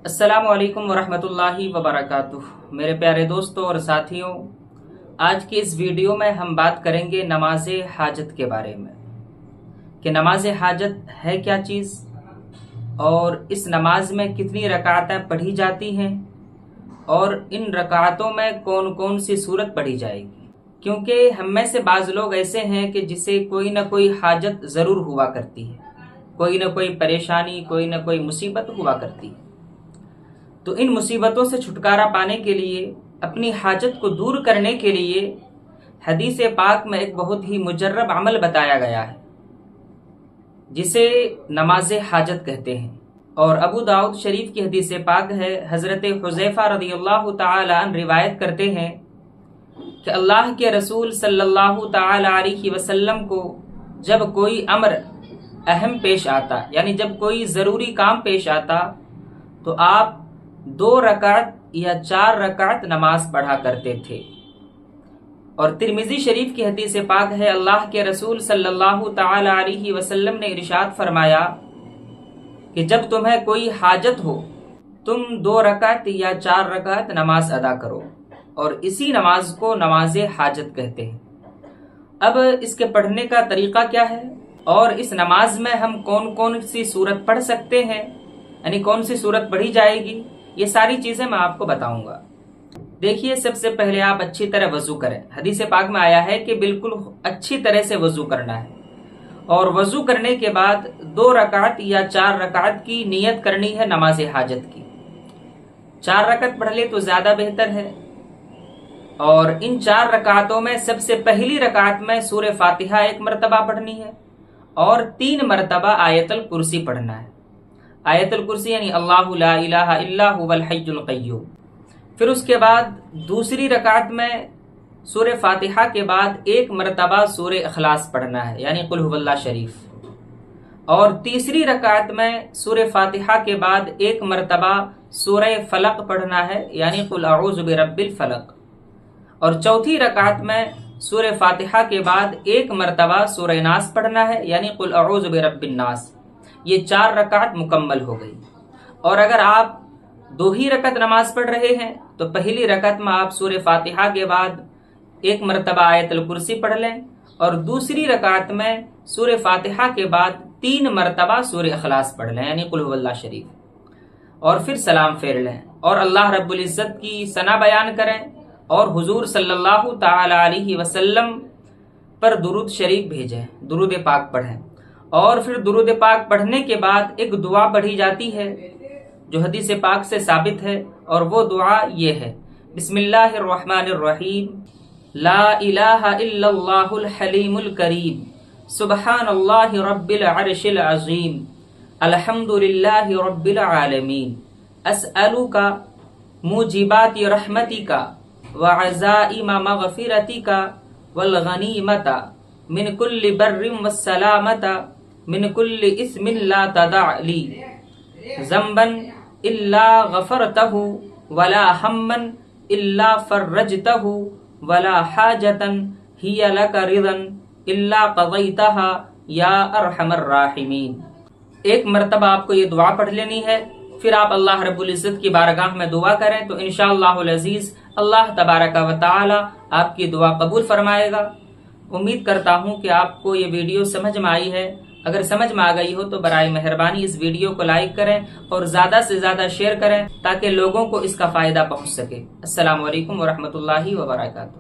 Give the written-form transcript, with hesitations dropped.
السلام علیکم ورحمۃ اللہ وبرکاتہ۔ میرے پیارے دوستوں اور ساتھیوں، آج کی اس ویڈیو میں ہم بات کریں گے نماز حاجت کے بارے میں کہ نماز حاجت ہے کیا چیز اور اس نماز میں کتنی رکعتیں پڑھی جاتی ہیں اور ان رکعتوں میں کون کون سی صورت پڑھی جائے گی، کیونکہ ہم میں سے بعض لوگ ایسے ہیں کہ جسے کوئی نہ کوئی حاجت ضرور ہوا کرتی ہے، کوئی نہ کوئی پریشانی، کوئی نہ کوئی مصیبت ہوا کرتی ہے۔ تو ان مصیبتوں سے چھٹکارا پانے کے لیے، اپنی حاجت کو دور کرنے کے لیے حدیث پاک میں ایک بہت ہی مجرب عمل بتایا گیا ہے جسے نماز حاجت کہتے ہیں۔ اور ابو داؤد شریف کی حدیث پاک ہے، حضرت حذیفہ رضی اللہ تعالی عنہ روایت کرتے ہیں کہ اللہ کے رسول صلی اللہ تعالی علیہ وسلم کو جب کوئی امر اہم پیش آتا، یعنی جب کوئی ضروری کام پیش آتا، تو آپ 2 رکعت یا 4 رکعت نماز پڑھا کرتے تھے۔ اور ترمذی شریف کی حدیث پاک ہے، اللہ کے رسول صلی اللہ تعالی علیہ وسلم نے ارشاد فرمایا کہ جب تمہیں کوئی حاجت ہو، تم 2 رکعت یا 4 رکعت نماز ادا کرو، اور اسی نماز کو نماز حاجت کہتے ہیں۔ اب اس کے پڑھنے کا طریقہ کیا ہے اور اس نماز میں ہم کون کون سی صورت پڑھ سکتے ہیں، یعنی کون سی صورت پڑھی جائے گی، یہ ساری چیزیں میں آپ کو بتاؤں گا۔ دیکھیے، سب سے پہلے آپ اچھی طرح وضو کریں۔ حدیث پاک میں آیا ہے کہ بالکل اچھی طرح سے وضو کرنا ہے، اور وضو کرنے کے بعد 2 رکعت یا 4 رکعت کی نیت کرنی ہے نماز حاجت کی۔ 4 رکعت پڑھ لے تو زیادہ بہتر ہے، اور ان 4 رکعتوں میں سب سے پہلی رکعت میں سورہ فاتحہ 1 مرتبہ پڑھنی ہے اور 3 مرتبہ آیت الکرسی پڑھنا ہے۔ آیت الکرسی یعنی اللہ لا الہ الا هو الحی القیوم۔ پھر اس کے بعد دوسری رکعت میں سورہ فاتحہ کے بعد 1 مرتبہ سورہ اخلاص پڑھنا ہے، یعنی قل هو اللہ شریف۔ اور تیسری رکعت میں سورہ فاتحہ کے بعد 1 مرتبہ سورہ فلق پڑھنا ہے، یعنی قل اعوذ برب الفلق۔ اور چوتھی رکعت میں سورہ فاتحہ کے بعد 1 مرتبہ سورہ ناس پڑھنا ہے، یعنی قل اعوذ برب الناس۔ یہ 4 رکعت مکمل ہو گئی۔ اور اگر آپ 2 ہی رکعت نماز پڑھ رہے ہیں تو پہلی رکعت میں آپ سورہ فاتحہ کے بعد 1 مرتبہ آیت الکرسی پڑھ لیں، اور دوسری رکعت میں سورہ فاتحہ کے بعد 3 مرتبہ سورہ اخلاص پڑھ لیں، یعنی قل هو اللہ شریف، اور پھر سلام پھیر لیں اور اللہ رب العزت کی ثنا بیان کریں اور حضور صلی اللہ تعالی علیہ وسلم پر درود شریف بھیجیں، درود پاک پڑھیں۔ اور پھر درود پاک پڑھنے کے بعد ایک دعا پڑھی جاتی ہے جو حدیث پاک سے ثابت ہے، اور وہ دعا یہ ہے، بسم اللہ الرحمن الرحیم، لا الہ الا اللہ الحلیم الکریم، سبحان اللہ رب العرش العظیم، الحمد للہ رب العالمین، اسألک موجبات رحمتک وعزائم مغفرتک والغنیمت من کل بر والسلامت من کل اسم لا تدع لی ذنبا الا غفرته ولا ہما الا فرجته ولا حاجتا ہی لک رضا الا قضیتها یا ارحم الراحمین۔ 1 مرتبہ آپ کو یہ دعا پڑھ لینی ہے، پھر آپ اللہ رب العزت کی بارگاہ میں دعا کریں تو انشاءاللہ العزیز اللہ تبارک و تعالی آپ کی دعا قبول فرمائے گا۔ امید کرتا ہوں کہ آپ کو یہ ویڈیو سمجھ میں آئی ہے۔ اگر سمجھ میں آ گئی ہو تو برائے مہربانی اس ویڈیو کو لائک کریں اور زیادہ سے زیادہ شیئر کریں تاکہ لوگوں کو اس کا فائدہ پہنچ سکے۔ السلام علیکم ورحمۃ اللہ وبرکاتہ۔